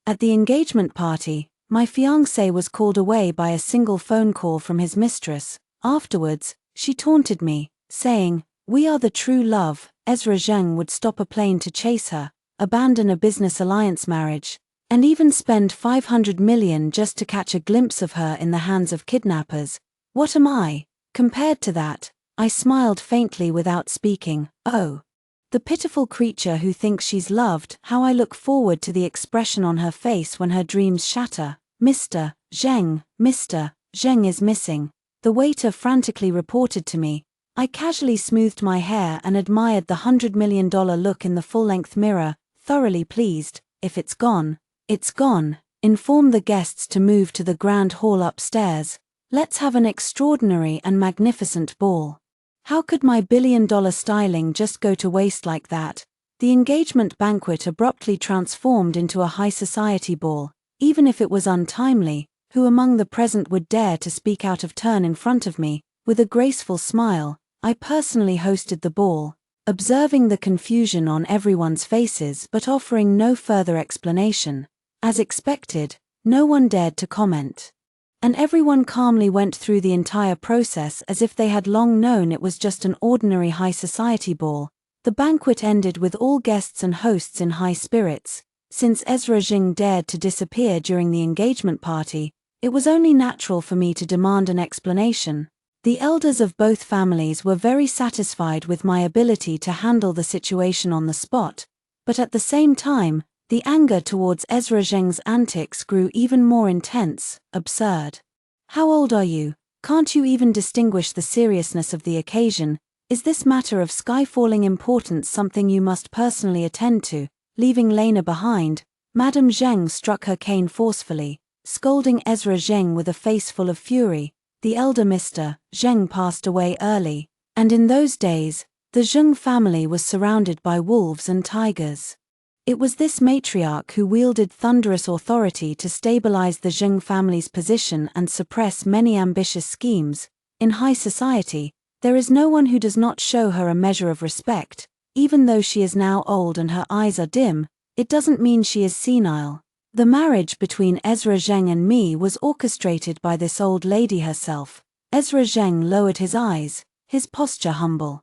At the engagement party, my fiancé was called away by a single phone call from his mistress. Afterwards, she taunted me, saying, "We are the true love." Ezra Zheng would stop a plane to chase her, abandon a business alliance marriage, and even spend 500 million just to catch a glimpse of her in the hands of kidnappers. What am I? Compared to that, I smiled faintly without speaking. Oh, the pitiful creature who thinks she's loved. How I look forward to the expression on her face when her dreams shatter. Mr. Zheng is missing, the waiter frantically reported to me. I casually smoothed my hair and admired the $100 million look in the full-length mirror, thoroughly pleased. If it's gone, it's gone. Inform the guests to move to the grand hall upstairs. Let's have an extraordinary and magnificent ball. How could my billion-dollar styling just go to waste like that? The engagement banquet abruptly transformed into a high society ball. Even if it was untimely, who among the present would dare to speak out of turn in front of me? With a graceful smile, I personally hosted the ball, observing the confusion on everyone's faces but offering no further explanation. As expected, no one dared to comment. And everyone calmly went through the entire process as if they had long known it was just an ordinary high society ball. The banquet ended with all guests and hosts in high spirits. Since Ezra Zheng dared to disappear during the engagement party, it was only natural for me to demand an explanation. The elders of both families were very satisfied with my ability to handle the situation on the spot, but at the same time, the anger towards Ezra Zheng's antics grew even more intense. Absurd. How old are you? Can't you even distinguish the seriousness of the occasion? Is this matter of sky-falling importance something you must personally attend to? Leaving Lena behind, Madame Zheng struck her cane forcefully, scolding Ezra Zheng with a face full of fury. The elder Mr. Zheng passed away early, and in those days, the Zheng family was surrounded by wolves and tigers. It was this matriarch who wielded thunderous authority to stabilize the Zheng family's position and suppress many ambitious schemes. In high society, there is no one who does not show her a measure of respect. Even though she is now old and her eyes are dim, it doesn't mean she is senile. The marriage between Ezra Zheng and me was orchestrated by this old lady herself. Ezra Zheng lowered his eyes, his posture humble.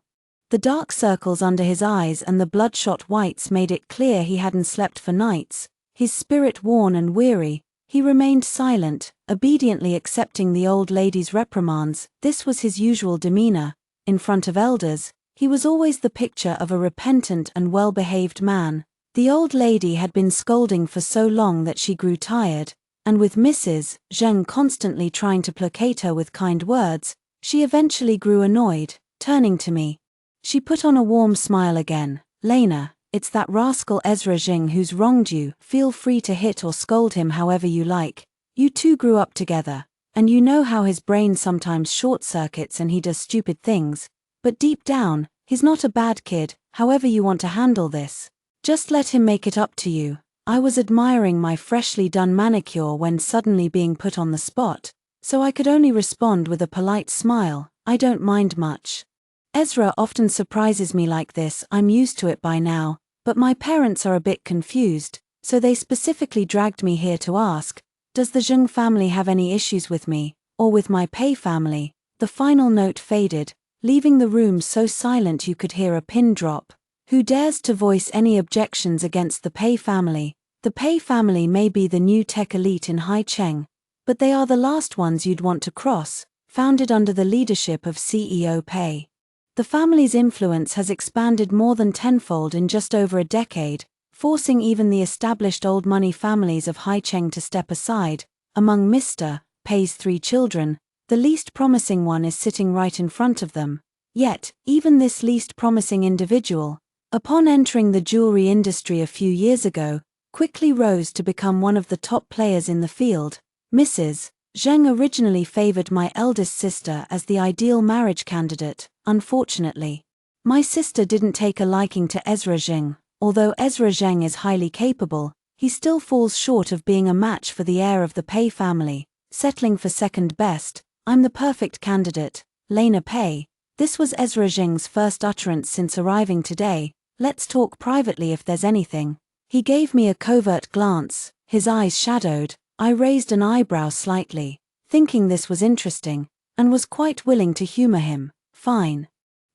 The dark circles under his eyes and the bloodshot whites made it clear he hadn't slept for nights. His spirit worn and weary, he remained silent, obediently accepting the old lady's reprimands. This was his usual demeanor. In front of elders, he was always the picture of a repentant and well-behaved man. The old lady had been scolding for so long that she grew tired, and with Mrs. Zheng constantly trying to placate her with kind words, she eventually grew annoyed. Turning to me, she put on a warm smile again. "Lena, it's that rascal Ezra Zheng who's wronged you. Feel free to hit or scold him however you like. You two grew up together, and you know how his brain sometimes short-circuits and he does stupid things. But deep down, he's not a bad kid. However you want to handle this, just let him make it up to you." I was admiring my freshly done manicure when suddenly being put on the spot, so I could only respond with a polite smile. "I don't mind much. Ezra often surprises me like this. I'm used to it by now, but my parents are a bit confused, so they specifically dragged me here to ask, does the Zheng family have any issues with me, or with my Pei family?" The final note faded, leaving the room so silent you could hear a pin drop. Who dares to voice any objections against the Pei family? The Pei family may be the new tech elite in Haicheng, but they are the last ones you'd want to cross. Founded under the leadership of CEO Pei, the family's influence has expanded more than tenfold in just over a decade, forcing even the established old money families of Haicheng to step aside. Among Mr. Pei's 3 children, the least promising one is sitting right in front of them. Yet, even this least promising individual, upon entering the jewelry industry a few years ago, quickly rose to become one of the top players in the field. Mrs. Zheng originally favored my eldest sister as the ideal marriage candidate. Unfortunately, my sister didn't take a liking to Ezra Zheng. Although Ezra Zheng is highly capable, he still falls short of being a match for the heir of the Pei family. Settling for second best, "I'm the perfect candidate, Lena Pei." This was Ezra Zheng's first utterance since arriving today. "Let's talk privately if there's anything." He gave me a covert glance, His eyes shadowed. I raised an eyebrow slightly, thinking this was interesting, and was quite willing to humor him. Fine.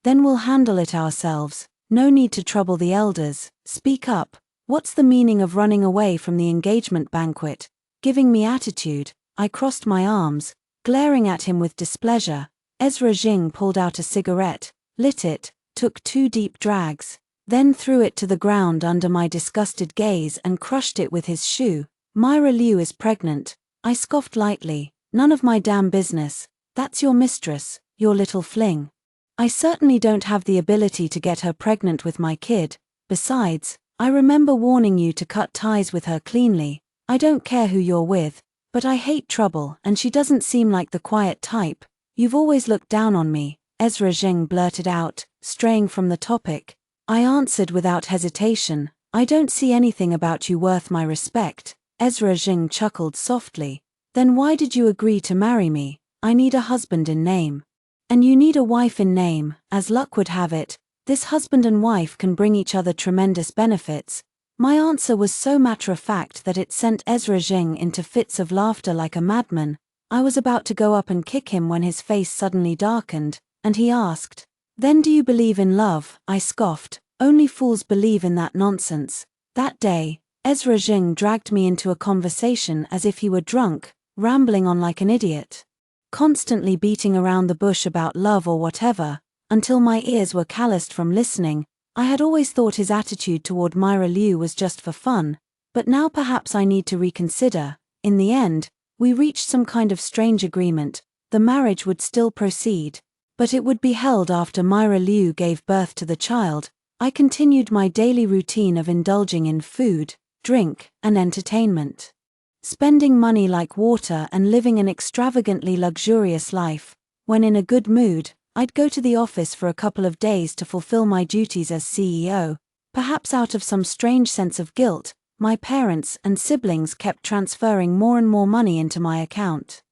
Then we'll handle it ourselves. No need to trouble the elders. Speak up. What's the meaning of running away from the engagement banquet? Giving me attitude. I crossed my arms, glaring at him with displeasure. Zheng pulled out a cigarette, lit it, took 2 deep drags, then threw it to the ground under my disgusted gaze and crushed it with his shoe. Myra Liu is pregnant. I scoffed lightly. None of my damn business. That's your mistress, your little fling. I certainly don't have the ability to get her pregnant with my kid. Besides, I remember warning you to cut ties with her cleanly. I don't care who you're with, but I hate trouble and she doesn't seem like the quiet type. You've always looked down on me, Zheng blurted out, straying from the topic. I answered without hesitation, I don't see anything about you worth my respect. Zheng chuckled softly. Then why did you agree to marry me? I need a husband in name. And you need a wife in name. As luck would have it, this husband and wife can bring each other tremendous benefits. My answer was so matter-of-fact that it sent Zheng into fits of laughter like a madman. I was about to go up and kick him when his face suddenly darkened, and he asked, "Then do you believe in love?" I scoffed. Only fools believe in that nonsense. That day, Zheng dragged me into a conversation as if he were drunk, rambling on like an idiot, constantly beating around the bush about love or whatever, until my ears were calloused from listening. I had always thought his attitude toward Myra Liu was just for fun, but now perhaps I need to reconsider. In the end, we reached some kind of strange agreement. The marriage would still proceed, but it would be held after Myra Liu gave birth to the child. I continued my daily routine of indulging in food, drink, and entertainment, spending money like water and living an extravagantly luxurious life. When in a good mood, I'd go to the office for a couple of days to fulfill my duties as CEO. Perhaps out of some strange sense of guilt, my parents and siblings kept transferring more and more money into my account,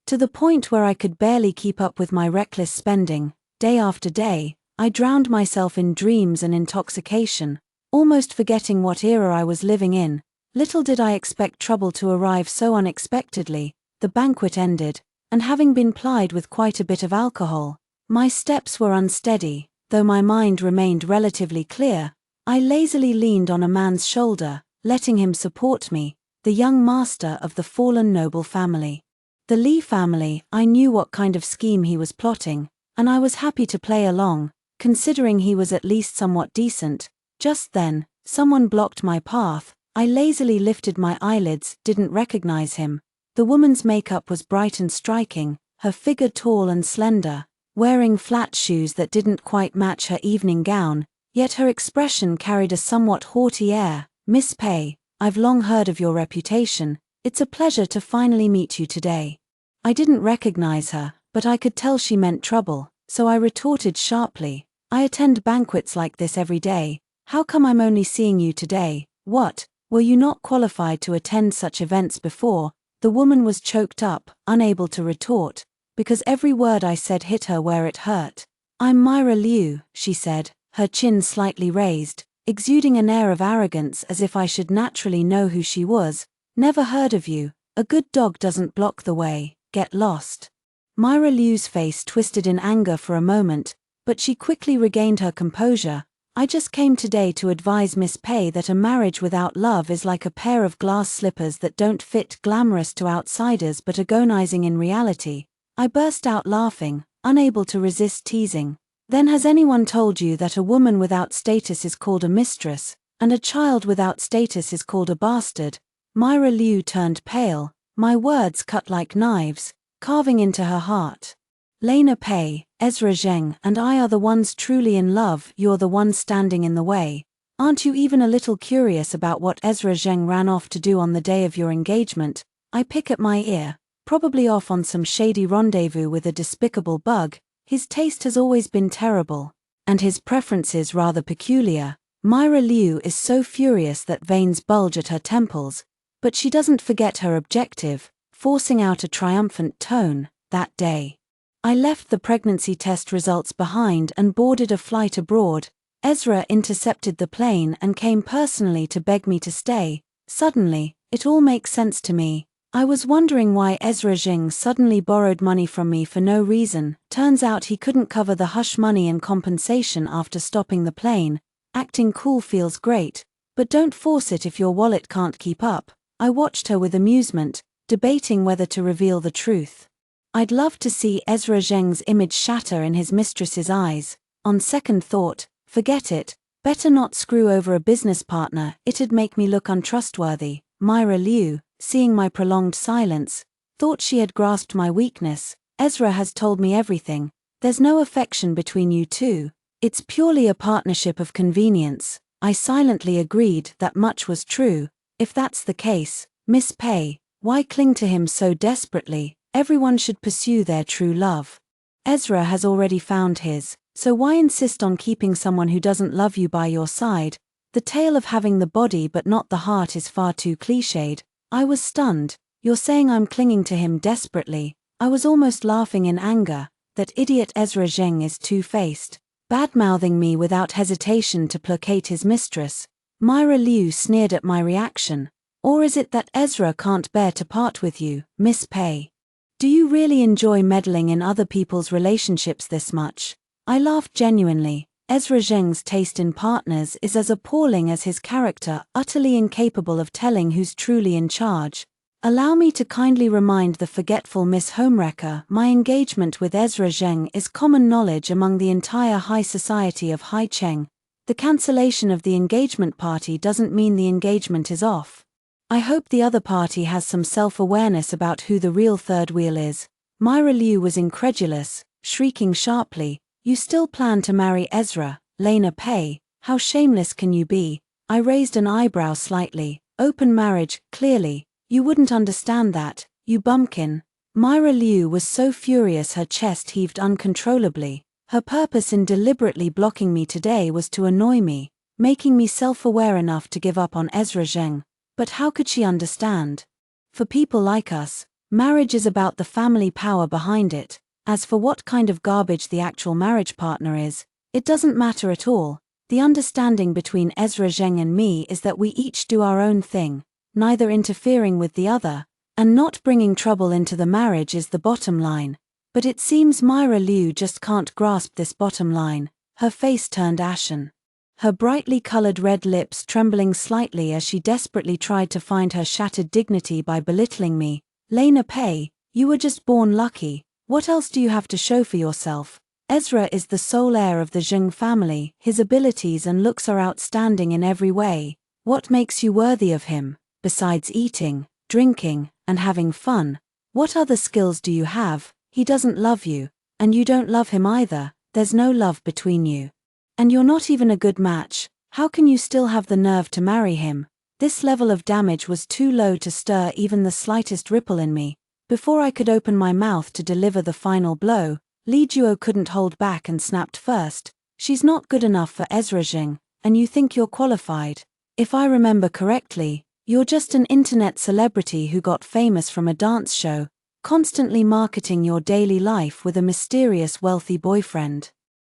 to the point where I could barely keep up with my reckless spending. Day after day, I drowned myself in dreams and intoxication, almost forgetting what era I was living in. Little did I expect trouble to arrive so unexpectedly. The banquet ended, and having been plied with quite a bit of alcohol, my steps were unsteady. Though my mind remained relatively clear, I lazily leaned on a man's shoulder, letting him support me, the young master of the fallen noble family. The Li family. I knew what kind of scheme he was plotting, and I was happy to play along, considering he was at least somewhat decent. Just then, someone blocked my path. I lazily lifted my eyelids, didn't recognize him. The woman's makeup was bright and striking, her figure tall and slender, wearing flat shoes that didn't quite match her evening gown, yet her expression carried a somewhat haughty air. "Miss Pei, I've long heard of your reputation. It's a pleasure to finally meet you today." I didn't recognize her, but I could tell she meant trouble, so I retorted sharply, "I attend banquets like this every day. How come I'm only seeing you today? What, were you not qualified to attend such events before?" The woman was choked up, unable to retort, because every word I said hit her where it hurt. "I'm Myra Liu," she said, her chin slightly raised, exuding an air of arrogance as if I should naturally know who she was. "Never heard of you. A good dog doesn't block the way. Get lost." Myra Liu's face twisted in anger for a moment, but she quickly regained her composure. "I just came today to advise Miss Pei that a marriage without love is like a pair of glass slippers that don't fit, glamorous to outsiders but agonizing in reality." I burst out laughing, unable to resist teasing. "Then has anyone told you that a woman without status is called a mistress, and a child without status is called a bastard?" Myra Liu turned pale, my words cut like knives, carving into her heart. "Lena Pei, Zheng and I are the ones truly in love. You're the one standing in the way. Aren't you even a little curious about what Zheng ran off to do on the day of your engagement?" I pick at my ear, probably off on some shady rendezvous with a despicable bug. His taste has always been terrible, and his preferences rather peculiar. Myra Liu is so furious that veins bulge at her temples, but she doesn't forget her objective, forcing out a triumphant tone. That day, I left the pregnancy test results behind and boarded a flight abroad. Ezra intercepted the plane and came personally to beg me to stay, Suddenly, it all makes sense to me. I was wondering why Ezra Zheng suddenly borrowed money from me for no reason. Turns out he couldn't cover the hush money in compensation after stopping the plane. Acting cool feels great, but don't force it if your wallet can't keep up. I watched her with amusement, debating whether to reveal the truth. I'd love to see Ezra Zheng's image shatter in his mistress's eyes. On second thought, forget it. Better not screw over a business partner, it'd make me look untrustworthy. Myra Liu, seeing my prolonged silence, thought she had grasped my weakness. Ezra has told me everything. There's no affection between you two. It's purely a partnership of convenience. I silently agreed that much was true. If that's the case, Miss Pei, why cling to him so desperately? Everyone should pursue their true love. Ezra has already found his, so why insist on keeping someone who doesn't love you by your side? The tale of having the body but not the heart is far too cliched. I was stunned. You're saying I'm clinging to him desperately? I was almost laughing in anger. That idiot Ezra Zheng is two-faced, bad-mouthing me without hesitation to placate his mistress. Myra Liu sneered at my reaction. Or is it that Ezra can't bear to part with you, Miss Pei? Do you really enjoy meddling in other people's relationships this much? I laughed genuinely. Ezra Zheng's taste in partners is as appalling as his character, utterly incapable of telling who's truly in charge. Allow me to kindly remind the forgetful Miss Homewrecker, my engagement with Ezra Zheng is common knowledge among the entire high society of Hai Cheng. The cancellation of the engagement party doesn't mean the engagement is off. I hope the other party has some self-awareness about who the real third wheel is. Myra Liu was incredulous, shrieking sharply, "You still plan to marry Ezra, Lena Pei? How shameless can you be?" I raised an eyebrow slightly. "Open marriage, clearly. You wouldn't understand that, you bumpkin." Myra Liu was so furious her chest heaved uncontrollably. Her purpose in deliberately blocking me today was to annoy me, making me self-aware enough to give up on Ezra Zheng. But how could she understand? For people like us, marriage is about the family power behind it. As for what kind of garbage the actual marriage partner is, it doesn't matter at all. The understanding between Ezra Zheng and me is that we each do our own thing, neither interfering with the other, and not bringing trouble into the marriage is the bottom line. But it seems Myra Liu just can't grasp this bottom line. Her face turned ashen, her brightly colored red lips trembling slightly as she desperately tried to find her shattered dignity by belittling me. "Lena Pei, you were just born lucky. What else do you have to show for yourself? Ezra is the sole heir of the Zheng family. His abilities and looks are outstanding in every way. What makes you worthy of him? Besides eating, drinking, and having fun, what other skills do you have? He doesn't love you, and you don't love him either. There's no love between you. And you're not even a good match. How can you still have the nerve to marry him?" This level of damage was too low to stir even the slightest ripple in me. Before I could open my mouth to deliver the final blow, Li Juo couldn't hold back and snapped first. "She's not good enough for Ezra Zheng, and you think you're qualified. If I remember correctly, you're just an internet celebrity who got famous from a dance show, constantly marketing your daily life with a mysterious wealthy boyfriend.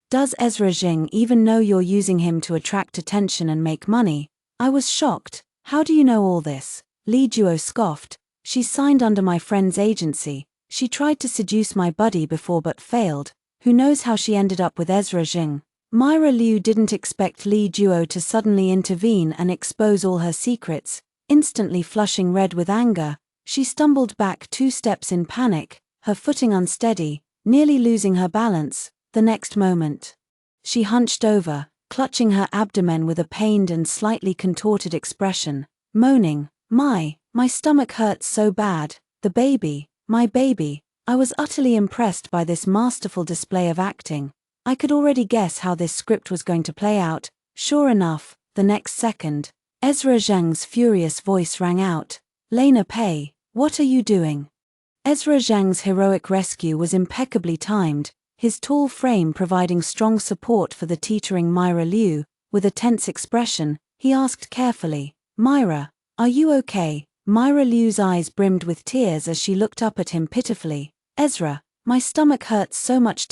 Does Ezra Zheng even know you're using him to attract attention and make money?" I was shocked. "How do you know all this?" Li Juo scoffed. "She signed under my friend's agency. She tried to seduce my buddy before but failed. Who knows how she ended up with Ezra Zheng?" Myra Liu didn't expect Li Juo to suddenly intervene and expose all her secrets. Instantly flushing red with anger, she stumbled back 2 steps in panic, her footing unsteady, nearly losing her balance. The next moment, she hunched over, clutching her abdomen with a pained and slightly contorted expression, moaning, My stomach hurts so bad. The baby, my baby." I was utterly impressed by this masterful display of acting. I could already guess how this script was going to play out. Sure enough, the next second, Ezra Zheng's furious voice rang out, "Lena Pei, what are you doing?" Ezra Zheng's heroic rescue was impeccably timed, his tall frame providing strong support for the teetering Myra Liu. With a tense expression, he asked carefully, "Myra, are you okay?" Myra Liu's eyes brimmed with tears as she looked up at him pitifully. "Ezra, my stomach hurts so much."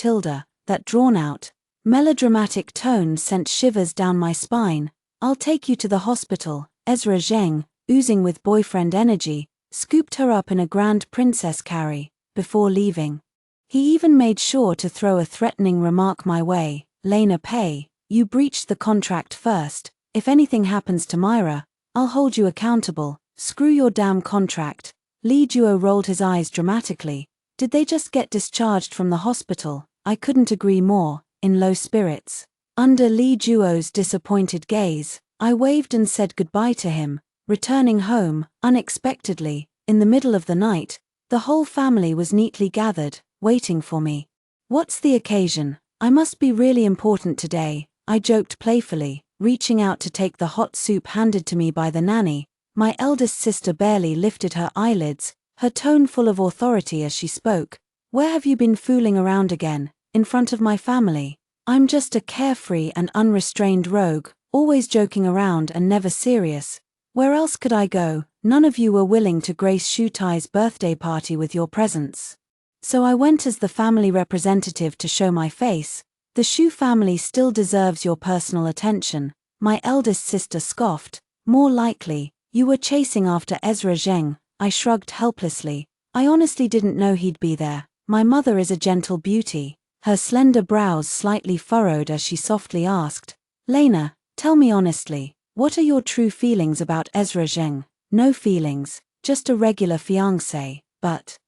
That drawn-out, melodramatic tone sent shivers down my spine. "I'll take you to the hospital, Ezra Zheng. oozing with boyfriend energy, scooped her up in a grand princess carry, before leaving. He even made sure to throw a threatening remark my way: "Lena Pei, you breached the contract first. If anything happens to Myra, I'll hold you accountable. Screw your damn contract." Li Juo rolled his eyes dramatically. Did they just get discharged from the hospital? I couldn't agree more, in low spirits. Under Li Juo's disappointed gaze, I waved and said goodbye to him. Returning home, unexpectedly, in the middle of the night, the whole family was neatly gathered, waiting for me. "What's the occasion? I must be really important today," I joked playfully, reaching out to take the hot soup handed to me by the nanny. My eldest sister barely lifted her eyelids, her tone full of authority as she spoke. "Where have you been fooling around again, in front of my family? I'm just a carefree and unrestrained rogue, always joking around and never serious. Where else could I go? None of you were willing to grace Shutai's birthday party with your presence. So I went as the family representative to show my face. The Shu family still deserves your personal attention." My eldest sister scoffed. "More likely, you were chasing after Ezra Zheng." I shrugged helplessly. "I honestly didn't know he'd be there. My mother is a gentle beauty." Her slender brows slightly furrowed as she softly asked, "Lena, tell me honestly, what are your true feelings about Ezra Zheng?" "No feelings, just a regular fiancé, but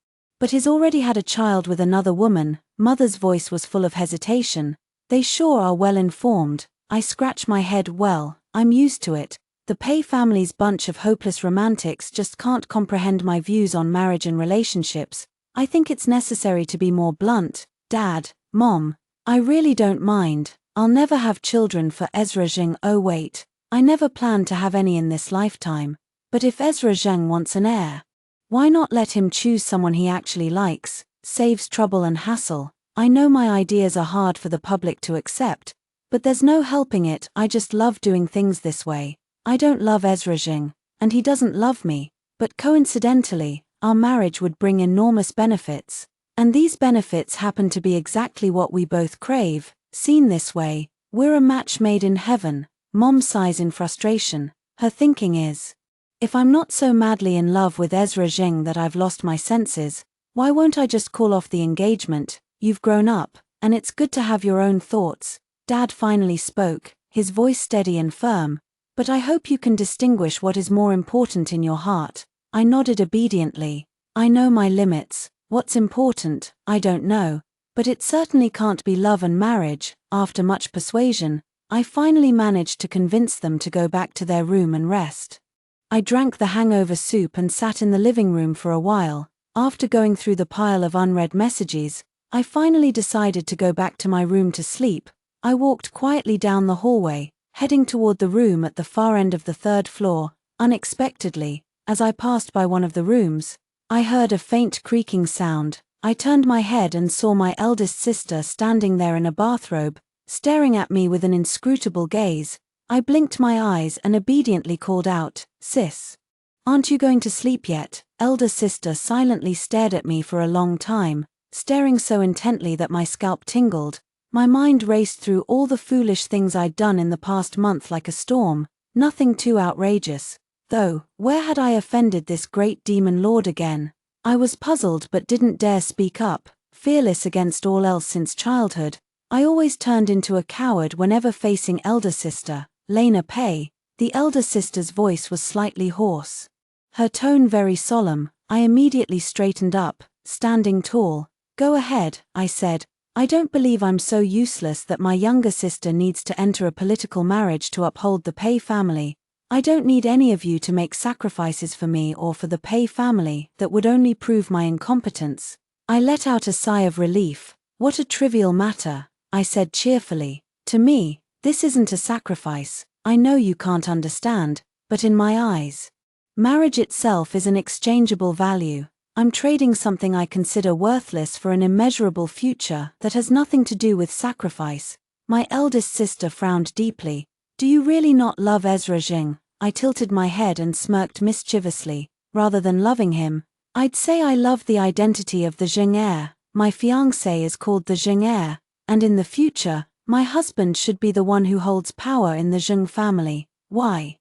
he's already had a child with another woman." Mother's voice was full of hesitation. "They sure are well informed." I scratch my head. "Well, I'm used to it. The Pei family's bunch of hopeless romantics just can't comprehend my views on marriage and relationships. I think it's necessary to be more blunt. Dad, Mom, I really don't mind. I'll never have children for Ezra Zheng. Oh wait, I never planned to have any in this lifetime. But if Ezra Zheng wants an heir, why not let him choose someone he actually likes? Saves trouble and hassle." I know my ideas are hard for the public to accept, but there's no helping it. I just love doing things this way. I don't love Ezra Zheng, and he doesn't love me, but coincidentally, our marriage would bring enormous benefits. And these benefits happen to be exactly what we both crave. Seen this way, we're a match made in heaven. Mom sighs in frustration. Her thinking is, if I'm not so madly in love with Ezra Zheng that I've lost my senses, why won't I just call off the engagement? You've grown up, and it's good to have your own thoughts. Dad finally spoke, his voice steady and firm. "But I hope you can distinguish what is more important in your heart." I nodded obediently. I know my limits. What's important, I don't know. But it certainly can't be love and marriage. After much persuasion, I finally managed to convince them to go back to their room and rest. I drank the hangover soup and sat in the living room for a while. After going through the pile of unread messages, I finally decided to go back to my room to sleep. I walked quietly down the hallway, heading toward the room at the far end of the third floor. Unexpectedly, as I passed by one of the rooms, I heard a faint creaking sound. I turned my head and saw my eldest sister standing there in a bathrobe, staring at me with an inscrutable gaze. I blinked my eyes and obediently called out, "Sis, aren't you going to sleep yet?" Elder sister silently stared at me for a long time, staring so intently that my scalp tingled. My mind raced through all the foolish things I'd done in the past month like a storm. Nothing too outrageous, though. Where had I offended this great demon lord again? I was puzzled but didn't dare speak up. Fearless against all else since childhood, I always turned into a coward whenever facing elder sister, Lena Pei. The elder sister's voice was slightly hoarse, her tone very solemn. I immediately straightened up, standing tall. "Go ahead," I said. "I don't believe I'm so useless that my younger sister needs to enter a political marriage to uphold the Pei family. I don't need any of you to make sacrifices for me or for the Pei family that would only prove my incompetence." I let out a sigh of relief. "What a trivial matter," I said cheerfully. "To me, this isn't a sacrifice. I know you can't understand, but in my eyes, marriage itself is an exchangeable value. I'm trading something I consider worthless for an immeasurable future that has nothing to do with sacrifice." My eldest sister frowned deeply. "Do you really not love Ezra Zheng?" I tilted my head and smirked mischievously. "Rather than loving him, I'd say I love the identity of the Zheng heir. My fiancé is called the Zheng heir, and in the future, my husband should be the one who holds power in the Zheng family." "Why?"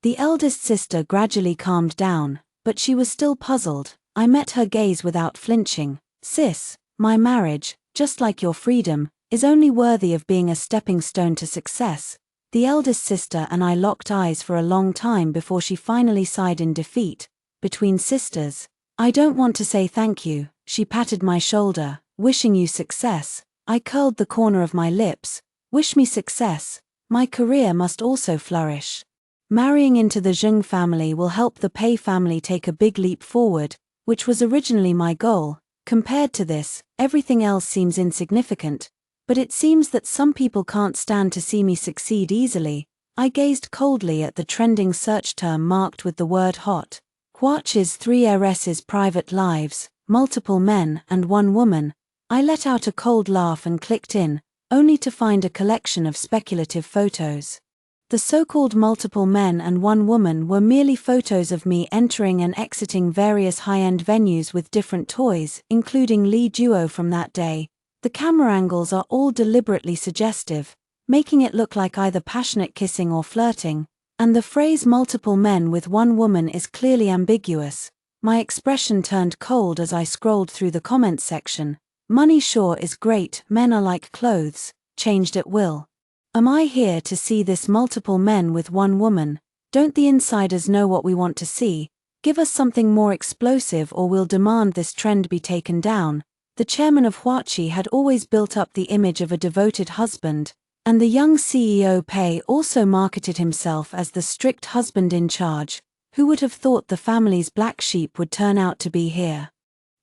The eldest sister gradually calmed down, but she was still puzzled. I met her gaze without flinching. Sis, my marriage, just like your freedom, is only worthy of being a stepping stone to success. The eldest sister and I locked eyes for a long time before she finally sighed in defeat. Between sisters, I don't want to say thank you. She patted my shoulder. Wishing you success. I curled the corner of my lips. Wish me success. My career must also flourish. Marrying into the Zheng family will help the Pei family take a big leap forward, which was originally my goal. Compared to this, everything else seems insignificant, but it seems that some people can't stand to see me succeed easily. I gazed coldly at the trending search term marked with the word hot. Huachi's 3 heiresses' private lives, multiple men and 1 woman. I let out a cold laugh and clicked in, only to find a collection of speculative photos. The so-called multiple men and 1 woman were merely photos of me entering and exiting various high-end venues with different toys, including Li Duo from that day. The camera angles are all deliberately suggestive, making it look like either passionate kissing or flirting, and the phrase multiple men with 1 woman is clearly ambiguous. My expression turned cold as I scrolled through the comments section. Money sure is great, men are like clothes, changed at will. Am I here to see this multiple men with 1 woman? Don't the insiders know what we want to see? Give us something more explosive or we'll demand this trend be taken down. The chairman of Huachi had always built up the image of a devoted husband, and the young CEO Pei also marketed himself as the strict husband in charge. Who would have thought the family's black sheep would turn out to be here?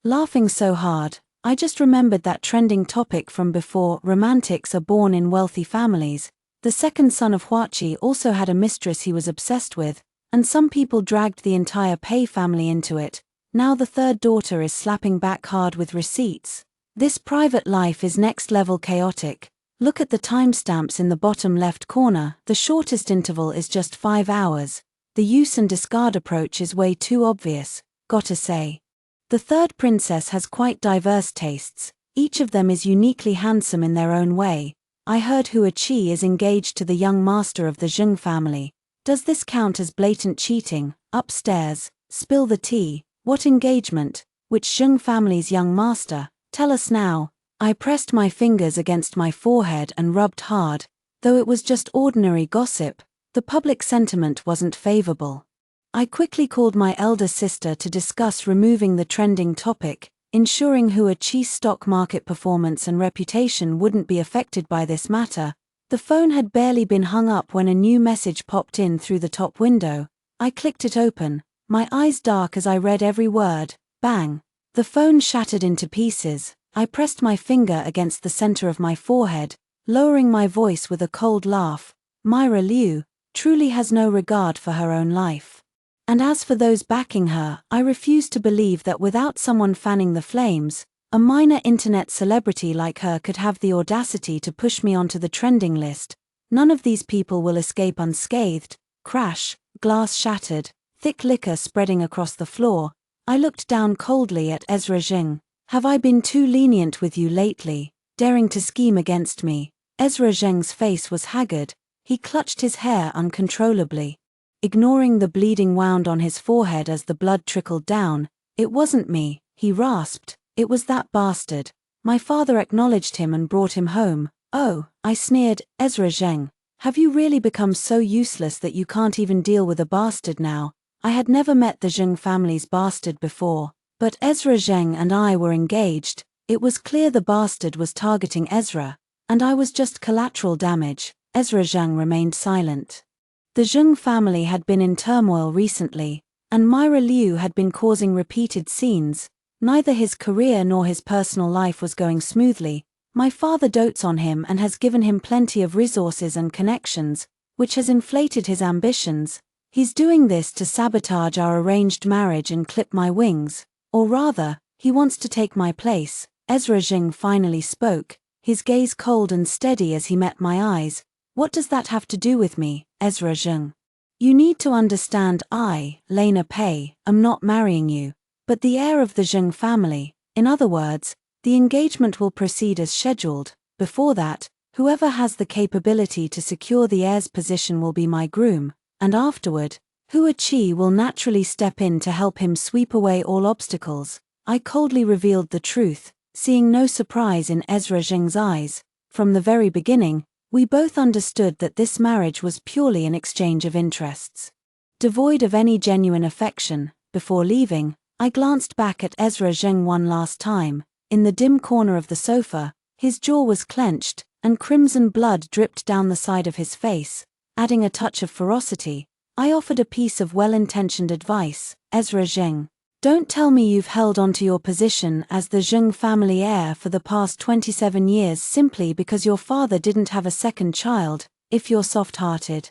Laughing so hard, I just remembered that trending topic from before. Romantics are born in wealthy families. The second son of Huachi also had a mistress he was obsessed with, and some people dragged the entire Pei family into it. Now the third daughter is slapping back hard with receipts. This private life is next level chaotic. Look at the timestamps in the bottom left corner. The shortest interval is just 5 hours. The use and discard approach is way too obvious, gotta say. The third princess has quite diverse tastes. Each of them is uniquely handsome in their own way. I heard Hua Qi is engaged to the young master of the Zheng family. Does this count as blatant cheating? Upstairs, spill the tea. What engagement? Which Zheng family's young master? Tell us now. I pressed my fingers against my forehead and rubbed hard. Though it was just ordinary gossip, the public sentiment wasn't favorable. I quickly called my elder sister to discuss removing the trending topic, ensuring Hua Qi's stock market performance and reputation wouldn't be affected by this matter. The phone had barely been hung up when a new message popped in through the top window. I clicked it open, my eyes dark as I read every word. Bang! The phone shattered into pieces. I pressed my finger against the center of my forehead, lowering my voice with a cold laugh. Myra Liu truly has no regard for her own life. And as for those backing her, I refuse to believe that without someone fanning the flames, a minor internet celebrity like her could have the audacity to push me onto the trending list. None of these people will escape unscathed. Crash, glass shattered, thick liquor spreading across the floor. I looked down coldly at Ezra Zheng. Have I been too lenient with you lately, daring to scheme against me? Ezra Zheng's face was haggard. He clutched his hair uncontrollably, ignoring the bleeding wound on his forehead as the blood trickled down. It wasn't me, he rasped. It was that bastard. My father acknowledged him and brought him home. Oh, I sneered. Ezra Zheng, have you really become so useless that you can't even deal with a bastard now? I had never met the Zheng family's bastard before, but Ezra Zheng and I were engaged. It was clear the bastard was targeting Ezra, and I was just collateral damage. Ezra Zheng remained silent. The Zheng family had been in turmoil recently, and Myra Liu had been causing repeated scenes. Neither his career nor his personal life was going smoothly. My father dotes on him and has given him plenty of resources and connections, which has inflated his ambitions. He's doing this to sabotage our arranged marriage and clip my wings. Or rather, he wants to take my place. Ezra Zheng finally spoke, his gaze cold and steady as he met my eyes. What does that have to do with me, Ezra Zheng? You need to understand I, Lena Pei, am not marrying you, but the heir of the Zheng family. In other words, the engagement will proceed as scheduled. Before that, whoever has the capability to secure the heir's position will be my groom, and afterward, Hua Qi will naturally step in to help him sweep away all obstacles. I coldly revealed the truth, seeing no surprise in Ezra Zheng's eyes. From the very beginning, we both understood that this marriage was purely an exchange of interests. Devoid of any genuine affection, before leaving, I glanced back at Ezra Zheng one last time. In the dim corner of the sofa, his jaw was clenched, and crimson blood dripped down the side of his face, adding a touch of ferocity. I offered a piece of well-intentioned advice. Ezra Zheng, don't tell me you've held onto your position as the Zheng family heir for the past 27 years simply because your father didn't have a second child. If you're soft-hearted,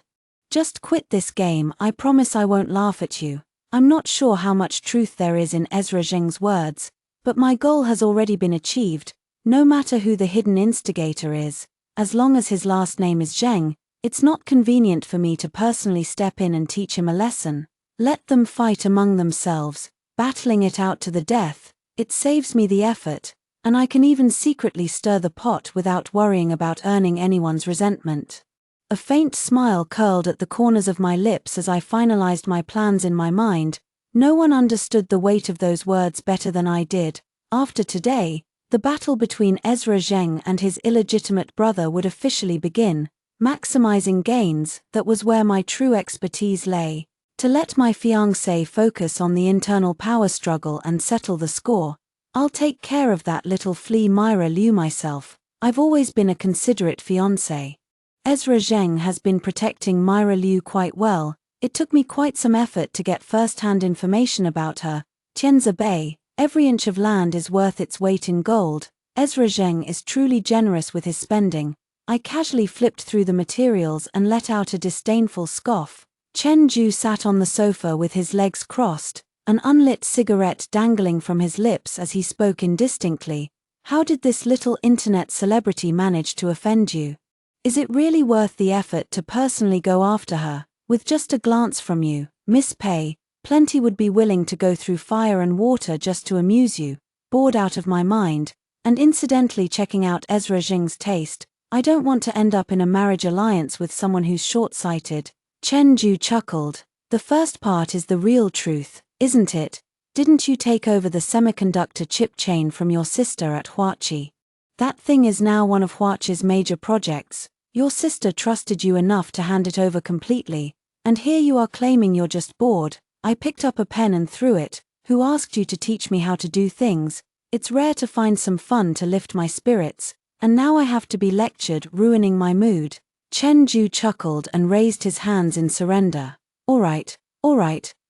just quit this game. I promise I won't laugh at you. I'm not sure how much truth there is in Ezra Zheng's words, but my goal has already been achieved. No matter who the hidden instigator is, as long as his last name is Zheng, it's not convenient for me to personally step in and teach him a lesson. Let them fight among themselves, battling it out to the death. It saves me the effort, and I can even secretly stir the pot without worrying about earning anyone's resentment. A faint smile curled at the corners of my lips as I finalized my plans in my mind. No one understood the weight of those words better than I did. After today, the battle between Ezra Zheng and his illegitimate brother would officially begin. Maximizing gains, that was where my true expertise lay. To let my fiancé focus on the internal power struggle and settle the score. I'll take care of that little flea Myra Liu myself. I've always been a considerate fiancé. Ezra Zheng has been protecting Myra Liu quite well. It took me quite some effort to get first-hand information about her. Tianzi Bay, every inch of land is worth its weight in gold. Ezra Zheng is truly generous with his spending. I casually flipped through the materials and let out a disdainful scoff. Chen Ju sat on the sofa with his legs crossed, an unlit cigarette dangling from his lips as he spoke indistinctly. How did this little internet celebrity manage to offend you? Is it really worth the effort to personally go after her? With just a glance from you, Miss Pei, plenty would be willing to go through fire and water just to amuse you. Bored out of my mind, and incidentally checking out Ezra Zheng's taste, I don't want to end up in a marriage alliance with someone who's short-sighted. Chen Ju chuckled. The first part is the real truth, isn't it? Didn't you take over the semiconductor chip chain from your sister at Hua Qi? That thing is now one of Hua Qi's major projects. Your sister trusted you enough to hand it over completely, and here you are claiming you're just bored. I picked up a pen and threw it. Who asked you to teach me how to do things? It's rare to find some fun to lift my spirits, and now I have to be lectured, ruining my mood. Chen Ju chuckled and raised his hands in surrender. All right,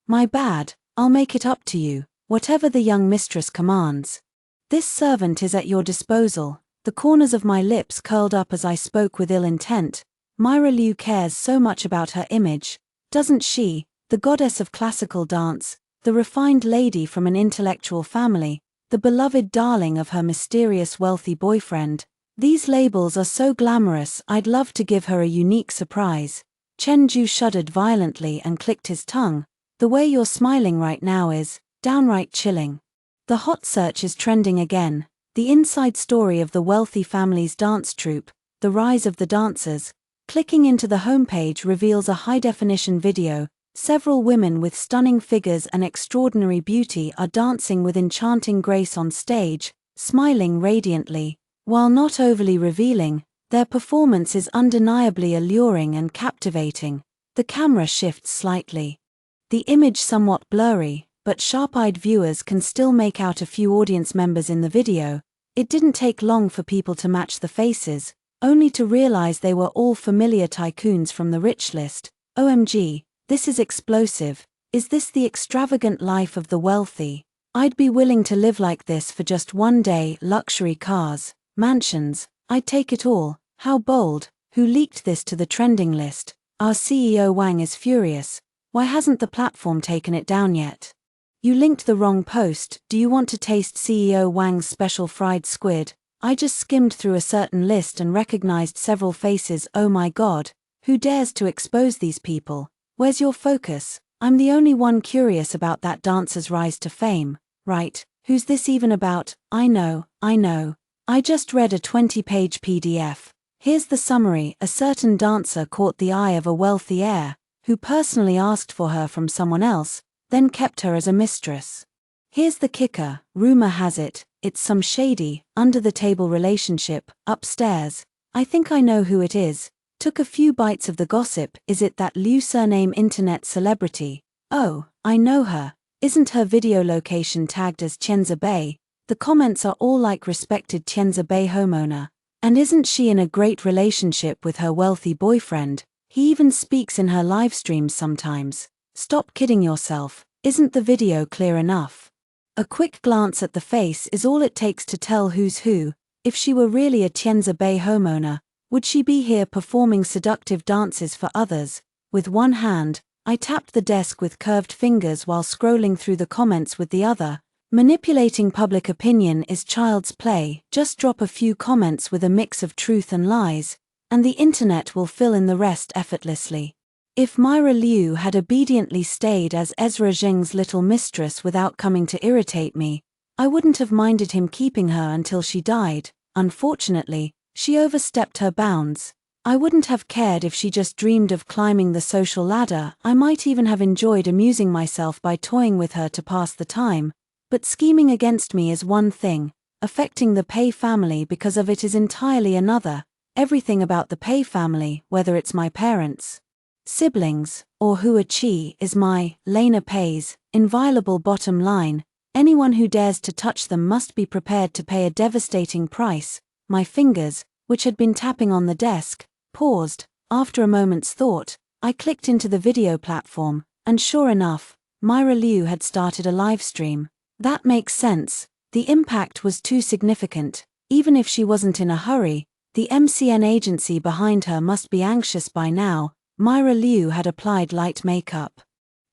my bad, I'll make it up to you, whatever the young mistress commands. This servant is at your disposal. The corners of my lips curled up as I spoke with ill intent. Myra Liu cares so much about her image, doesn't she? The goddess of classical dance, the refined lady from an intellectual family, the beloved darling of her mysterious wealthy boyfriend. These labels are so glamorous, I'd love to give her a unique surprise. Chen Ju shuddered violently and clicked his tongue. The way you're smiling right now is downright chilling. The hot search is trending again. The inside story of the wealthy family's dance troupe, the rise of the dancers. Clicking into the homepage reveals a high-definition video. Several women with stunning figures and extraordinary beauty are dancing with enchanting grace on stage, smiling radiantly. While not overly revealing, their performance is undeniably alluring and captivating. The camera shifts slightly. The image somewhat blurry, but sharp-eyed viewers can still make out a few audience members in the video. It didn't take long for people to match the faces, only to realize they were all familiar tycoons from the rich list. OMG, this is explosive. Is this the extravagant life of the wealthy? I'd be willing to live like this for just one day. Luxury cars, mansions, I'd take it all. How bold. Who leaked this to the trending list? Our CEO Wang is furious. Why hasn't the platform taken it down yet? You linked the wrong post. Do you want to taste CEO Wang's special fried squid? I just skimmed through a certain list and recognized several faces. Oh my god, who dares to expose these people? Where's your focus? I'm the only one curious about that dancer's rise to fame. Right, who's this even about? I know. I just read a 20-page PDF. Here's the summary. A certain dancer caught the eye of a wealthy heir. who personally asked for her from someone else, then kept her as a mistress. Here's the kicker, rumor has it, it's some shady, under-the-table relationship, upstairs. I think I know who it is. Took a few bites of the gossip. Is it that Liu surname internet celebrity? Oh, I know her. Isn't her video location tagged as Tianzi Bay? The comments are all like respected Tianzi Bay homeowner. And isn't she in a great relationship with her wealthy boyfriend? He even speaks in her live streams sometimes. Stop kidding yourself. Isn't the video clear enough? A quick glance at the face is all it takes to tell who's who. If she were really a Tianzi Bay homeowner, would she be here performing seductive dances for others? With one hand, I tapped the desk with curved fingers while scrolling through the comments with the other. Manipulating public opinion is child's play. Just drop a few comments with a mix of truth and lies, and the internet will fill in the rest effortlessly. If Myra Liu had obediently stayed as Ezra Zheng's little mistress without coming to irritate me, I wouldn't have minded him keeping her until she died. Unfortunately, she overstepped her bounds. I wouldn't have cared if she just dreamed of climbing the social ladder. I might even have enjoyed amusing myself by toying with her to pass the time. But scheming against me is one thing, affecting the Pei family because of it is entirely another. Everything about the Pei family, whether it's my parents, siblings, or Hua Chi, is my, Lena Pei's, inviolable bottom line. Anyone who dares to touch them must be prepared to pay a devastating price. My fingers, which had been tapping on the desk, paused. After a moment's thought, I clicked into the video platform, and sure enough, Myra Liu had started a live stream. That makes sense. The impact was too significant. Even if she wasn't in a hurry, the MCN agency behind her must be anxious by now. Myra Liu had applied light makeup,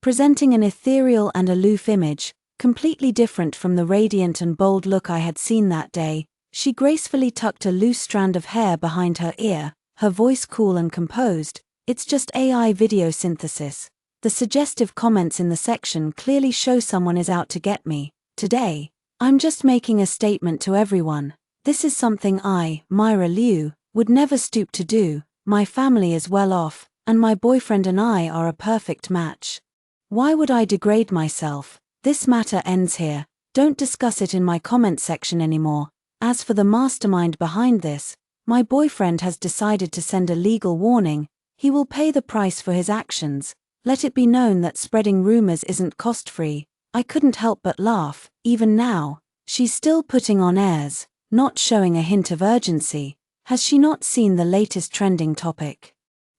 presenting an ethereal and aloof image, completely different from the radiant and bold look I had seen that day. She gracefully tucked a loose strand of hair behind her ear, her voice cool and composed. It's just AI video synthesis. The suggestive comments in the section clearly show someone is out to get me. Today, I'm just making a statement to everyone. This is something I, Myra Liu, would never stoop to do. My family is well off, and my boyfriend and I are a perfect match. Why would I degrade myself? This matter ends here. Don't discuss it in my comment section anymore. As for the mastermind behind this, my boyfriend has decided to send a legal warning. He will pay the price for his actions. Let it be known that spreading rumors isn't cost-free. I couldn't help but laugh. Even now, she's still putting on airs, not showing a hint of urgency. Has she not seen the latest trending topic?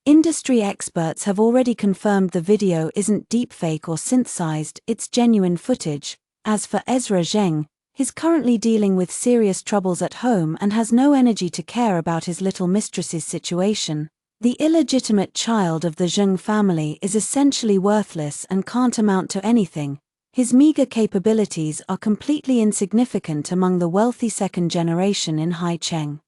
Industry experts have already confirmed the video isn't deepfake or synthesized, it's genuine footage. As for Ezra Zheng, he's currently dealing with serious troubles at home and has no energy to care about his little mistress's situation. The illegitimate child of the Zheng family is essentially worthless and can't amount to anything. His meager capabilities are completely insignificant among the wealthy second generation in Haicheng,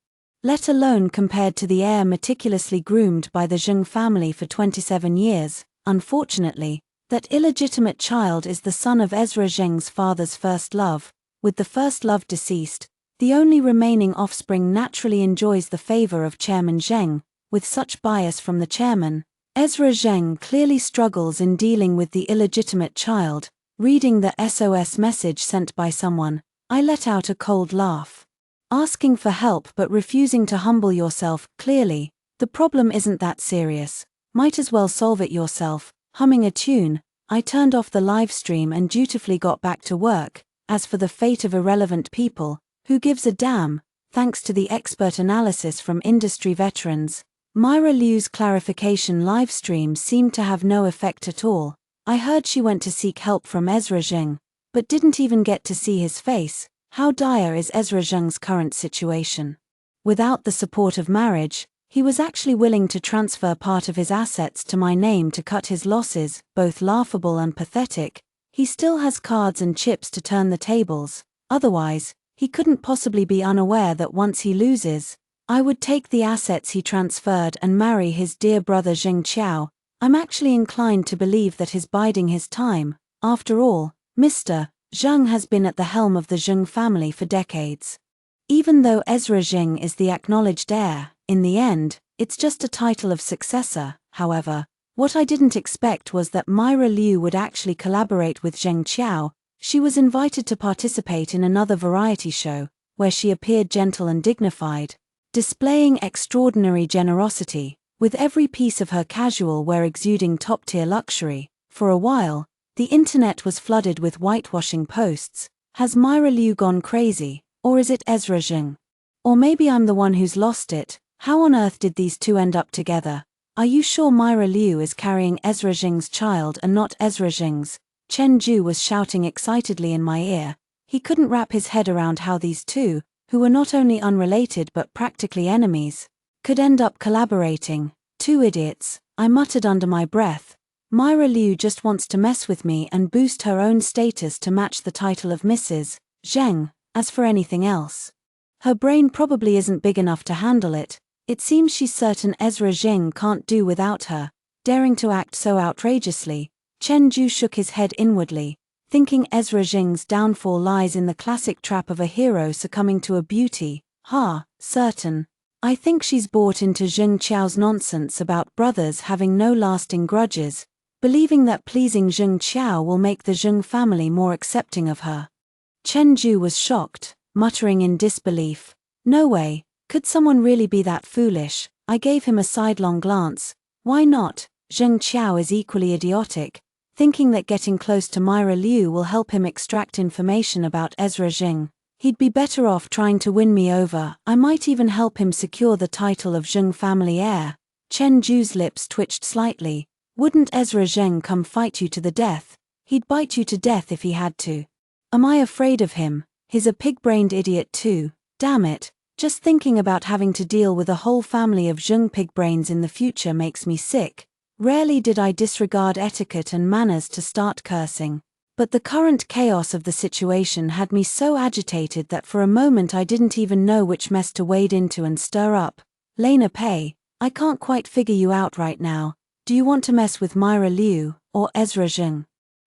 let alone compared to the heir meticulously groomed by the Zheng family for 27 years. Unfortunately, that illegitimate child is the son of Ezra Zheng's father's first love. With the first love deceased, the only remaining offspring naturally enjoys the favor of Chairman Zheng. With such bias from the chairman, Ezra Zheng clearly struggles in dealing with the illegitimate child. Reading the SOS message sent by someone, I let out a cold laugh. Asking for help but refusing to humble yourself. Clearly, the problem isn't that serious. Might as well solve it yourself. Humming a tune, I turned off the live stream and dutifully got back to work. As for the fate of irrelevant people, who gives a damn? Thanks to the expert analysis from industry veterans, Myra Liu's clarification live stream seemed to have no effect at all. I heard she went to seek help from Ezra Zheng, but didn't even get to see his face. How dire is Ezra Zheng's current situation? Without the support of marriage, he was actually willing to transfer part of his assets to my name to cut his losses. Both laughable and pathetic. He still has cards and chips to turn the tables. Otherwise, he couldn't possibly be unaware that once he loses, I would take the assets he transferred and marry his dear brother Zheng Qiao. I'm actually inclined to believe that he's biding his time. After all, Mr. Zheng has been at the helm of the Zheng family for decades. Even though Ezra Zheng is the acknowledged heir, in the end, it's just a title of successor. However, What I didn't expect was that Myra Liu would actually collaborate with Zheng Qiao. She was invited to participate in another variety show, where she appeared gentle and dignified, displaying extraordinary generosity, with every piece of her casual wear exuding top-tier luxury. For a while, the internet was flooded with whitewashing posts. Has Myra Liu gone crazy, or is it Ezra Zheng? Or maybe I'm the one who's lost it. How on earth did these two end up together? Are you sure Myra Liu is carrying Ezra Zheng's child and not Ezra Zheng's? Chen Ju was shouting excitedly in my ear. He couldn't wrap his head around how these two, who were not only unrelated but practically enemies, could end up collaborating. Two idiots, I muttered under my breath. Myra Liu just wants to mess with me and boost her own status to match the title of Mrs. Zheng. As for anything else, her brain probably isn't big enough to handle it. It seems she's certain Ezra Zheng can't do without her. Daring to act so outrageously, Chen Ju shook his head inwardly, thinking Ezra Zheng's downfall lies in the classic trap of a hero succumbing to a beauty. Certain. I think she's bought into Zheng Qiao's nonsense about brothers having no lasting grudges, believing that pleasing Zheng Qiao will make the Zheng family more accepting of her. Chen Ju was shocked, muttering in disbelief. No way. Could someone really be that foolish? I gave him a sidelong glance. Why not? Zheng Qiao is equally idiotic, thinking that getting close to Myra Liu will help him extract information about Ezra Zheng. He'd be better off trying to win me over. I might even help him secure the title of Zheng family heir. Chen Ju's lips twitched slightly. Wouldn't Ezra Zheng come fight you to the death? He'd bite you to death if he had to. Am I afraid of him? He's a pig-brained idiot too. Damn it. Just thinking about having to deal with a whole family of Zheng pig-brains in the future makes me sick. Rarely did I disregard etiquette and manners to start cursing, but the current chaos of the situation had me so agitated that for a moment I didn't even know which mess to wade into and stir up. Lena Pei, I can't quite figure you out right now. Do you want to mess with Myra Liu, or Ezra Zheng?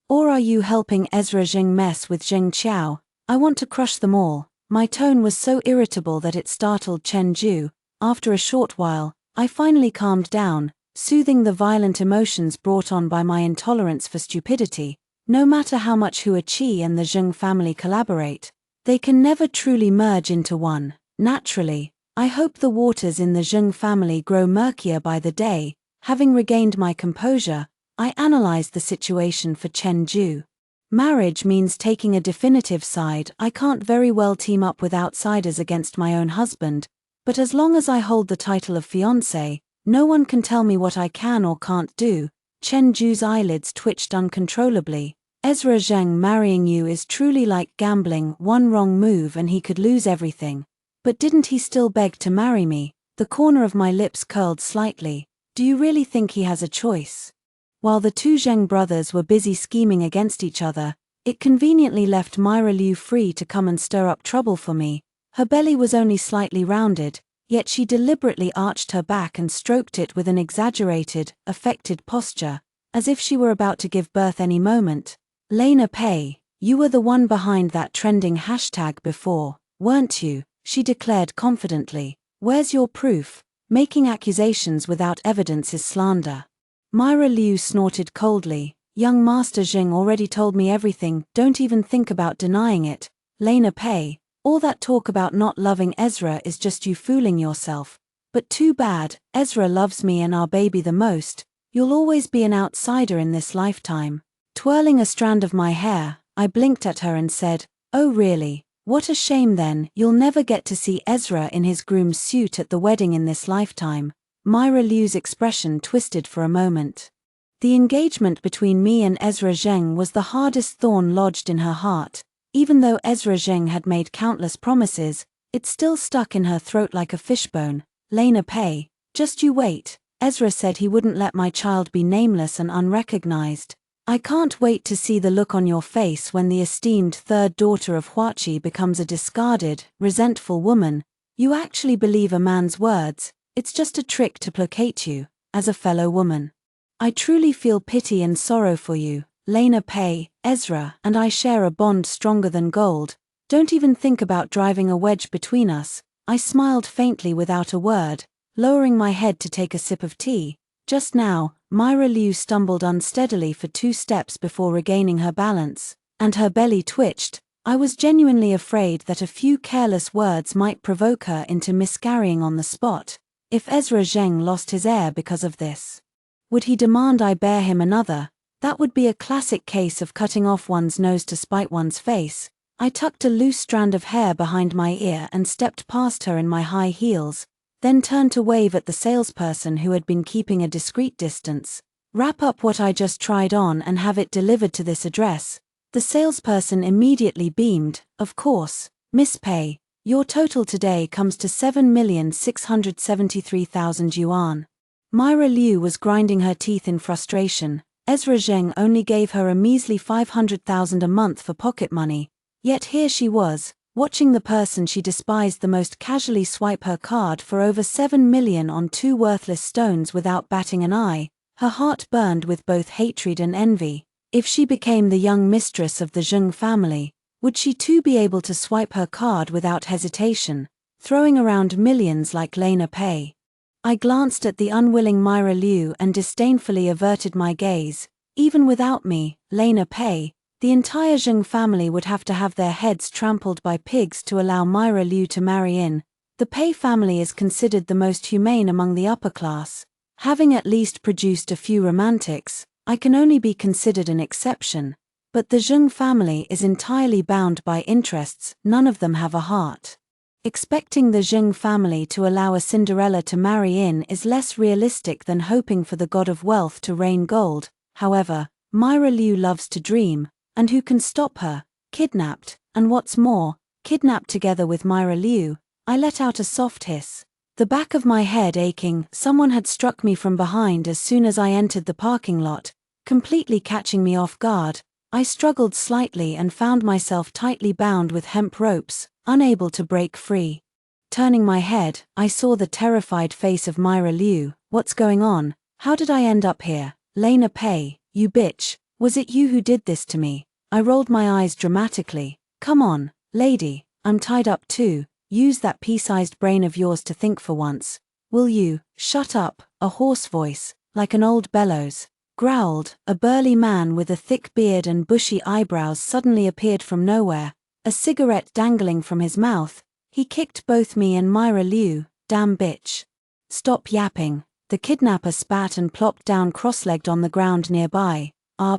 Or are you helping Ezra Zheng mess with Zheng Qiao? I want to crush them all. My tone was so irritable that it startled Chen Ju. After a short while, I finally calmed down, soothing the violent emotions brought on by my intolerance for stupidity. No matter how much Hua Qi and the Zheng family collaborate, they can never truly merge into one. Naturally, I hope the waters in the Zheng family grow murkier by the day. Having regained my composure, I analyzed the situation for Chen Ju. Marriage means taking a definitive side. I can't very well team up with outsiders against my own husband, but as long as I hold the title of fiancé, no one can tell me what I can or can't do. Chen Ju's eyelids twitched uncontrollably. Ezra Zheng marrying you is truly like gambling. One wrong move and he could lose everything. But didn't he still beg to marry me? The corner of my lips curled slightly. Do you really think he has a choice? While the two Zheng brothers were busy scheming against each other, it conveniently left Myra Liu free to come and stir up trouble for me. Her belly was only slightly rounded, yet she deliberately arched her back and stroked it with an exaggerated, affected posture, as if she were about to give birth any moment. Lena Pei, you were the one behind that trending hashtag before, weren't you? She declared confidently. Where's your proof? Making accusations without evidence is slander. Myra Liu snorted coldly. Young Master Zheng already told me everything, don't even think about denying it. Lena Pei, all that talk about not loving Ezra is just you fooling yourself. But too bad, Ezra loves me and our baby the most. You'll always be an outsider in this lifetime. Twirling a strand of my hair, I blinked at her and said, oh really? What a shame then, you'll never get to see Ezra in his groom's suit at the wedding in this lifetime. Myra Liu's expression twisted for a moment. The engagement between me and Ezra Zheng was the hardest thorn lodged in her heart. Even though Ezra Zheng had made countless promises, it still stuck in her throat like a fishbone. Lena Pei, just you wait. Ezra said he wouldn't let my child be nameless and unrecognized. I can't wait to see the look on your face when the esteemed third daughter of Hua Qi becomes a discarded, resentful woman. You actually believe a man's words. It's just a trick to placate you, as a fellow woman. I truly feel pity and sorrow for you, Lena Pei. Ezra and I share a bond stronger than gold. Don't even think about driving a wedge between us. I smiled faintly without a word, lowering my head to take a sip of tea. Just now, Myra Liu stumbled unsteadily for 2 steps before regaining her balance, and her belly twitched. I was genuinely afraid that a few careless words might provoke her into miscarrying on the spot. If Ezra Zheng lost his heir because of this, would he demand I bear him another? That would be a classic case of cutting off one's nose to spite one's face. I tucked a loose strand of hair behind my ear and stepped past her in my high heels, then turned to wave at the salesperson who had been keeping a discreet distance. Wrap up what I just tried on and have it delivered to this address. The salesperson immediately beamed. Of course, Miss Pei, your total today comes to 7,673,000 yuan. Myra Liu was grinding her teeth in frustration. Ezra Zheng only gave her a measly 500,000 a month for pocket money, yet here she was, watching the person she despised the most casually swipe her card for over 7 million on 2 worthless stones without batting an eye. Her heart burned with both hatred and envy. If she became the young mistress of the Zheng family, would she too be able to swipe her card without hesitation, throwing around millions like Lena Pei? I glanced at the unwilling Myra Liu and disdainfully averted my gaze. Even without me, Lena Pei, the entire Zheng family would have to have their heads trampled by pigs to allow Myra Liu to marry in. The Pei family is considered the most humane among the upper class. Having at least produced a few romantics, I can only be considered an exception. But the Zheng family is entirely bound by interests, none of them have a heart. Expecting the Zheng family to allow a Cinderella to marry in is less realistic than hoping for the god of wealth to rain gold. However, Myra Liu loves to dream, and who can stop her? Kidnapped, and what's more, kidnapped together with Myra Liu. I let out a soft hiss. The back of my head aching. Someone had struck me from behind as soon as I entered the parking lot, completely catching me off guard. I struggled slightly and found myself tightly bound with hemp ropes, unable to break free. Turning my head, I saw the terrified face of Myra Liu. What's going on? How did I end up here? Lena Pei, you bitch, was it you who did this to me? I rolled my eyes dramatically. Come on, lady, I'm tied up too. Use that pea-sized brain of yours to think for once. Will you? Shut up, a hoarse voice, like an old bellows, growled. A burly man with a thick beard and bushy eyebrows suddenly appeared from nowhere, a cigarette dangling from his mouth. He kicked both me and Myra Liu. Damn bitch. Stop yapping. The kidnapper spat and plopped down cross-legged on the ground nearby.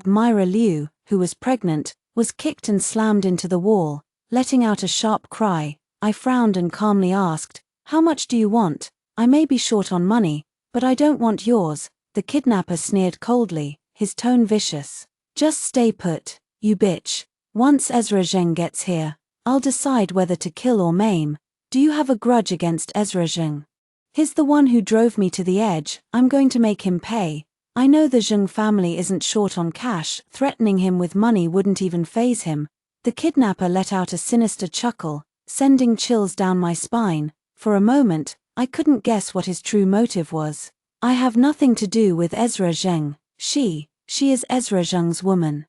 Myra Liu, who was pregnant, was kicked and slammed into the wall, letting out a sharp cry. I frowned and calmly asked, "How much do you want? I may be short on money, but I don't want yours." The kidnapper sneered coldly, his tone vicious. "Just stay put, you bitch. Once Ezra Zheng gets here, I'll decide whether to kill or maim. Do you have a grudge against Ezra Zheng? He's the one who drove me to the edge. I'm going to make him pay. I know the Zheng family isn't short on cash. Threatening him with money wouldn't even faze him." The kidnapper let out a sinister chuckle, sending chills down my spine. For a moment, I couldn't guess what his true motive was. "I have nothing to do with Ezra Zheng. She is Ezra Zheng's woman.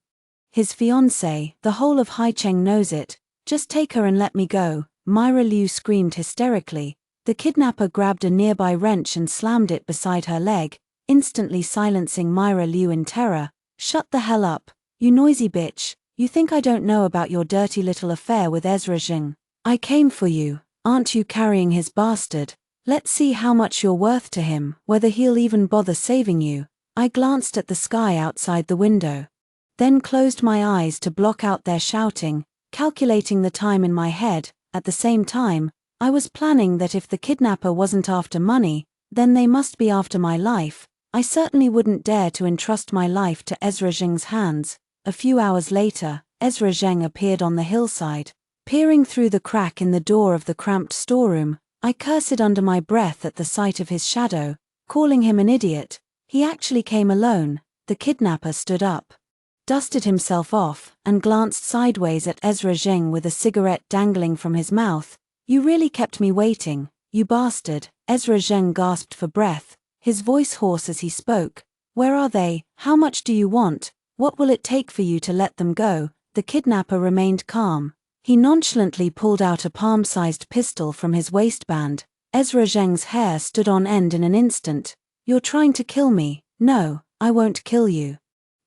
His fiancée. The whole of Haicheng knows it. Just take her and let me go." Myra Liu screamed hysterically. The kidnapper grabbed a nearby wrench and slammed it beside her leg, instantly silencing Myra Liu in terror. "Shut the hell up, you noisy bitch. You think I don't know about your dirty little affair with Ezra Zheng? I came for you. Aren't you carrying his bastard? Let's see how much you're worth to him, whether he'll even bother saving you." I glanced at the sky outside the window, then closed my eyes to block out their shouting, calculating the time in my head. At the same time, I was planning that if the kidnapper wasn't after money, then they must be after my life. I certainly wouldn't dare to entrust my life to Ezra Zheng's hands. A few hours later, Ezra Zheng appeared on the hillside. Peering through the crack in the door of the cramped storeroom, I cursed under my breath at the sight of his shadow, calling him an idiot. He actually came alone. The kidnapper stood up, dusted himself off, and glanced sideways at Ezra Zheng with a cigarette dangling from his mouth. "You really kept me waiting, you bastard." Ezra Zheng gasped for breath, his voice hoarse as he spoke. "Where are they? How much do you want? What will it take for you to let them go?" The kidnapper remained calm. He nonchalantly pulled out a palm-sized pistol from his waistband. Ezra Zheng's hair stood on end in an instant. "You're trying to kill me." "No, I won't kill you.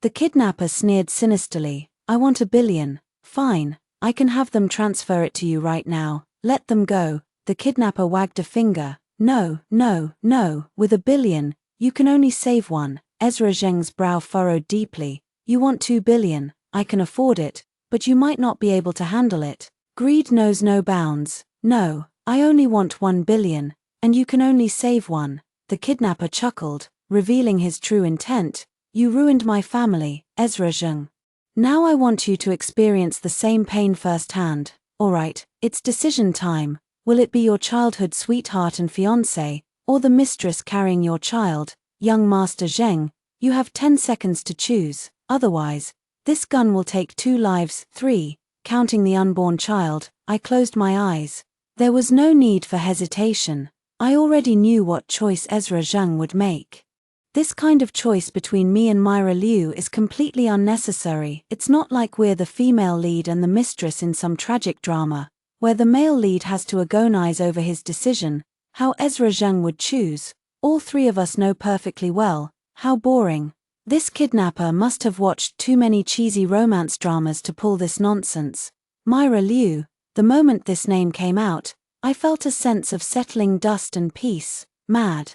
The kidnapper sneered sinisterly. I want $1 billion. Fine, I can have them transfer it to you right now. Let them go. The kidnapper wagged a finger. No, no, no, with $1 billion, you can only save one. Ezra Zheng's brow furrowed deeply. You want $2 billion, I can afford it, but you might not be able to handle it. Greed knows no bounds. No, I only want $1 billion, and you can only save one. The kidnapper chuckled, revealing his true intent. You ruined my family, Ezra Zheng. Now I want you to experience the same pain firsthand. Alright, it's decision time. Will it be your childhood sweetheart and fiancé, or the mistress carrying your child? Young Master Zheng, you have 10 seconds to choose, otherwise, this gun will take 2 lives. 3, counting the unborn child. I closed my eyes. There was no need for hesitation. I already knew what choice Ezra Zheng would make. This kind of choice between me and Myra Liu is completely unnecessary. It's not like we're the female lead and the mistress in some tragic drama, where the male lead has to agonize over his decision, how Ezra Zheng would choose. All 3 of us know perfectly well. How boring. This kidnapper must have watched too many cheesy romance dramas to pull this nonsense. Myra Liu, the moment this name came out, I felt a sense of settling dust and peace. Mad.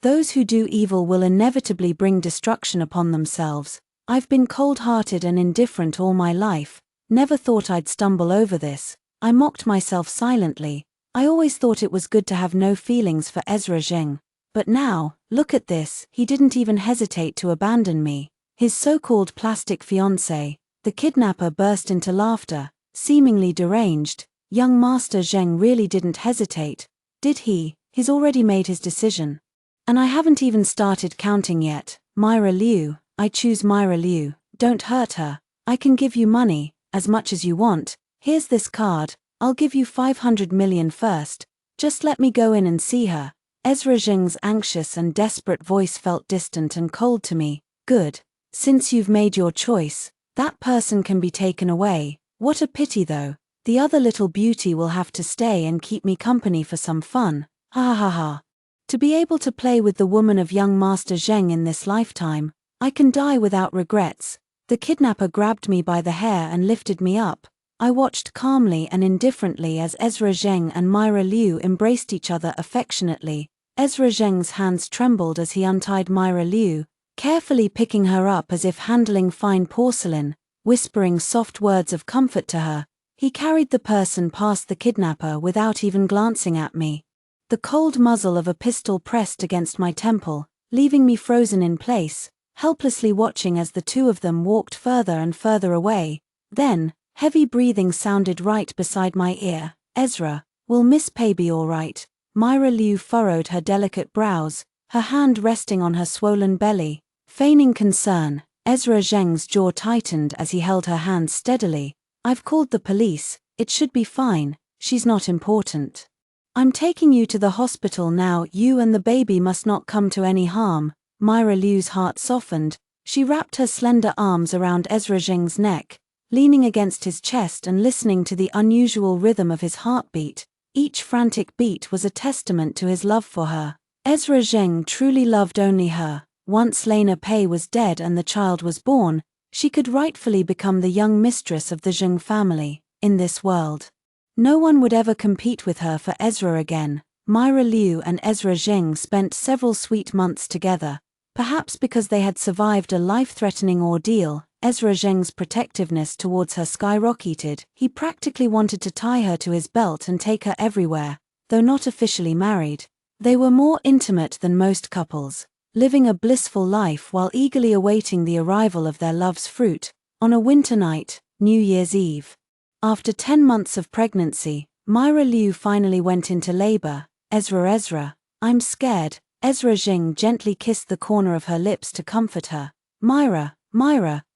Those who do evil will inevitably bring destruction upon themselves. I've been cold-hearted and indifferent all my life, never thought I'd stumble over this. I mocked myself silently. I always thought it was good to have no feelings for Ezra Zheng. But now, look at this, he didn't even hesitate to abandon me. His so-called plastic fiancé. The kidnapper burst into laughter, seemingly deranged. Young Master Zheng really didn't hesitate, did he? He's already made his decision. And I haven't even started counting yet. Myra Liu, I choose Myra Liu. Don't hurt her. I can give you money, as much as you want. Here's this card. I'll give you 500 million first. Just let me go in and see her. Ezra Zheng's anxious and desperate voice felt distant and cold to me. Good. Since you've made your choice, that person can be taken away. What a pity though. The other little beauty will have to stay and keep me company for some fun. Ha ha ha. To be able to play with the woman of young Master Zheng in this lifetime, I can die without regrets. The kidnapper grabbed me by the hair and lifted me up. I watched calmly and indifferently as Ezra Zheng and Myra Liu embraced each other affectionately. Ezra Zheng's hands trembled as he untied Myra Liu, carefully picking her up as if handling fine porcelain, whispering soft words of comfort to her. He carried the person past the kidnapper without even glancing at me. The cold muzzle of a pistol pressed against my temple, leaving me frozen in place, helplessly watching as the 2 of them walked further and further away. Then, heavy breathing sounded right beside my ear. Ezra, will Miss Pei be all right? Myra Liu furrowed her delicate brows, her hand resting on her swollen belly. Feigning concern, Ezra Zheng's jaw tightened as he held her hand steadily. I've called the police, it should be fine, she's not important. I'm taking you to the hospital now. You and the baby must not come to any harm. Myra Liu's heart softened. She wrapped her slender arms around Ezra Zheng's neck, leaning against his chest and listening to the unusual rhythm of his heartbeat. Each frantic beat was a testament to his love for her. Ezra Zheng truly loved only her. Once Lena Pei was dead and the child was born, she could rightfully become the young mistress of the Zheng family. In this world, no one would ever compete with her for Ezra again. Myra Liu and Ezra Zheng spent several sweet months together. Perhaps because they had survived a life-threatening ordeal, Ezra Zheng's protectiveness towards her skyrocketed. He practically wanted to tie her to his belt and take her everywhere, though not officially married. They were more intimate than most couples, living a blissful life while eagerly awaiting the arrival of their love's fruit. On a winter night, New Year's Eve. After 10 months of pregnancy, Myra Liu finally went into labor. Ezra, I'm scared. Ezra Zheng gently kissed the corner of her lips to comfort her. Myra,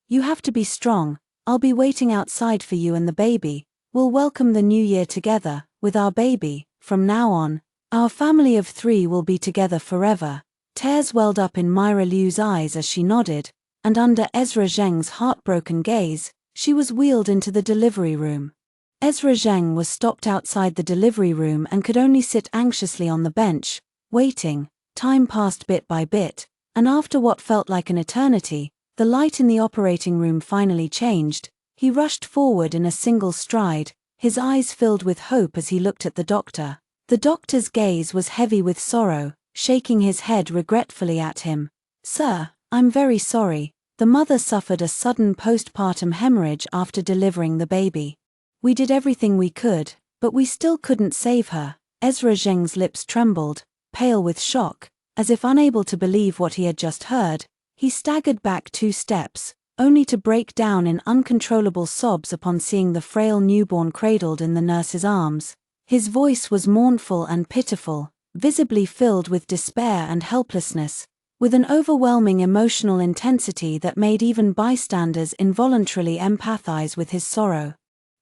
you have to be strong. I'll be waiting outside for you and the baby. We'll welcome the new year together, with our baby. From now on, our family of 3 will be together forever. Tears welled up in Myra Liu's eyes as she nodded, and under Ezra Zheng's heartbroken gaze, she was wheeled into the delivery room. Ezra Zheng was stopped outside the delivery room and could only sit anxiously on the bench, waiting. Time passed bit by bit. and after what felt like an eternity, the light in the operating room finally changed. He rushed forward in a single stride, his eyes filled with hope as he looked at the doctor. The doctor's gaze was heavy with sorrow, shaking his head regretfully at him. "Sir, I'm very sorry. The mother suffered a sudden postpartum hemorrhage after delivering the baby. We did everything we could, but we still couldn't save her." Ezra Zheng's lips trembled, pale with shock, as if unable to believe what he had just heard. He staggered back 2 steps, only to break down in uncontrollable sobs upon seeing the frail newborn cradled in the nurse's arms. His voice was mournful and pitiful, visibly filled with despair and helplessness, with an overwhelming emotional intensity that made even bystanders involuntarily empathize with his sorrow.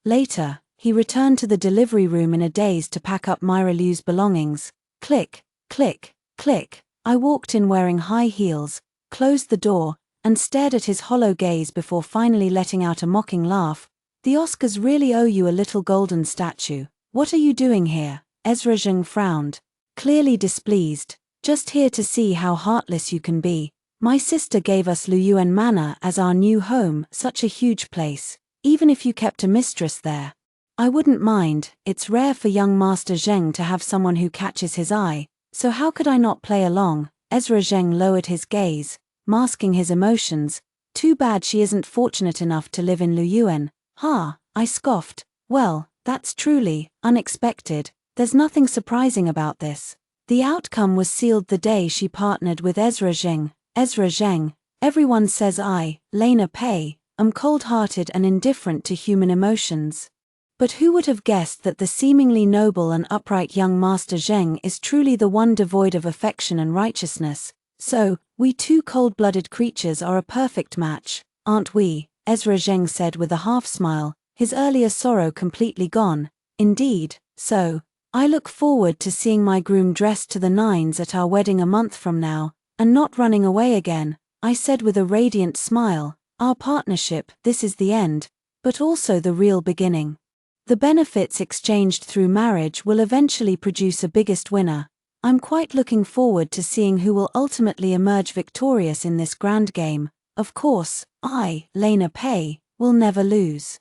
Later, he returned to the delivery room in a daze to pack up Myra Liu's belongings. Click, click, click. I walked in wearing high heels, closed the door, and stared at his hollow gaze before finally letting out a mocking laugh. "The Oscars really owe you a little golden statue. What are you doing here?" Ezra Zheng frowned, clearly displeased. "Just here to see how heartless you can be. My sister gave us Luyuan Manor as our new home, such a huge place. Even if you kept a mistress there, I wouldn't mind. It's rare for young Master Zheng to have someone who catches his eye, so how could I not play along?" Ezra Zheng lowered his gaze, masking his emotions. "Too bad she isn't fortunate enough to live in Luyuan." "Ha," I scoffed. "Well, that's truly unexpected. There's nothing surprising about this." The outcome was sealed the day she partnered with Ezra Zheng. Ezra Zheng. Everyone says I, Lena Pei, am cold-hearted and indifferent to human emotions. But who would have guessed that the seemingly noble and upright young Master Zheng is truly the one devoid of affection and righteousness? "So, we 2 cold-blooded creatures are a perfect match, aren't we?" Ezra Zheng said with a half-smile, his earlier sorrow completely gone. "Indeed, so. I look forward to seeing my groom dressed to the nines at our wedding a month from now, and not running away again," I said with a radiant smile. "Our partnership, this is the end, but also the real beginning. The benefits exchanged through marriage will eventually produce a biggest winner. I'm quite looking forward to seeing who will ultimately emerge victorious in this grand game. Of course, I, Lena Pei, will never lose."